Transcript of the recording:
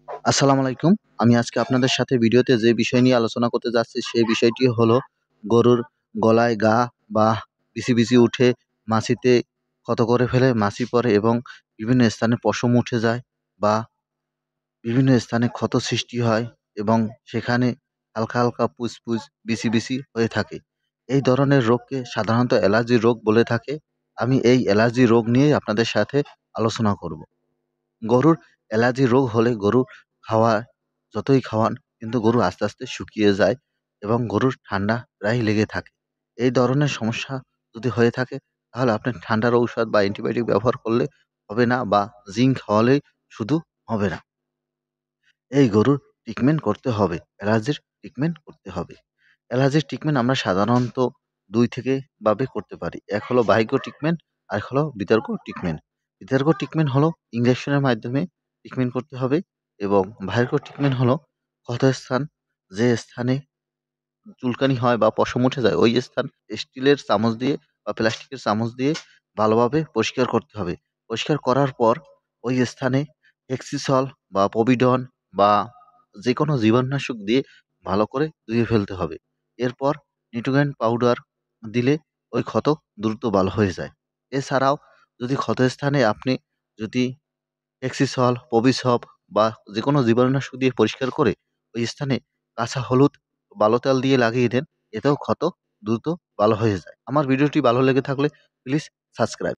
আসসালামু আলাইকুম। আমি আজকে আপনাদের সাথে ভিডিওতে যে বিষয় নিয়ে আলোচনা করতে যাচ্ছি সেই বিষয়টি হলো গরুর গলায় ঘা বা বিচি উঠে মাছিতে ক্ষত করে ফেলে, মাছি পড়ে এবং বিভিন্ন স্থানে পশম উঠে যায় বা বিভিন্ন স্থানে ক্ষত সৃষ্টি হয় এবং সেখানে হালকা পুজ বিচি হয়ে থাকে। এই ধরনের রোগকে সাধারণত অ্যালার্জি রোগ বলে থাকে। আমি এই অ্যালার্জি রোগ নিয়েই আপনাদের সাথে আলোচনা করব। গরুর অ্যালার্জি রোগ হলে গরু খাওয়া যতই খাওয়ান কিন্তু গরু আস্তে শুকিয়ে যায় এবং গরুর ঠান্ডা প্রায়ই লেগে থাকে। এই ধরনের সমস্যা যদি হয়ে থাকে তাহলে আপনি ঠান্ডার ঔষধ বা অ্যান্টিবায়োটিক ব্যবহার করলে হবে না বা জিঙ্ক খাওয়ালেই শুধু হবে না। এই গরুর ট্রিটমেন্ট করতে হবে, অ্যালার্জির ট্রিটমেন্ট করতে হবে। অ্যালার্জির ট্রিটমেন্ট আমরা সাধারণত ২ থেকে ভাবে করতে পারি। এক হলো বাহ্যিক ট্রিটমেন্ট, আরেক হলো বিতর্ক ট্রিটমেন্ট। বিতর্ক ট্রিটমেন্ট হলো ইনজেকশনের মাধ্যমে ট্রিটমেন্ট করতে হবে এবং বাহ্যিক ট্রিটমেন্ট হলো ক্ষতস্থান, যে স্থানে চুলকানি হয় বা পশম উঠে যায় ওই স্থান স্টিলের চামচ দিয়ে বা প্লাস্টিকের চামচ দিয়ে ভালোভাবে পরিষ্কার করতে হবে। পরিষ্কার করার পর ওই স্থানে হেক্সিসল বা পভিডন বা যেকোনো জীবাণুনাশক দিয়ে ভালো করে ধুয়ে ফেলতে হবে। এরপর নিটোগ্যান পাউডার দিলে ওই ক্ষত দ্রুত ভালো হয়ে যায়। এছাড়াও যদি ক্ষতস্থানে আপনি যদি হেক্সিসল, পভিসব বা যেকোনো জীবাণুনাশক দিয়ে পরিষ্কার করে ওই স্থানে কাঁচা হলুদ ভালো তেল দিয়ে লাগিয়ে দেন, এতেও ক্ষত দ্রুত ভালো হয়ে যায়। আমার ভিডিওটি ভালো লেগে থাকলে প্লিজ সাবস্ক্রাইব।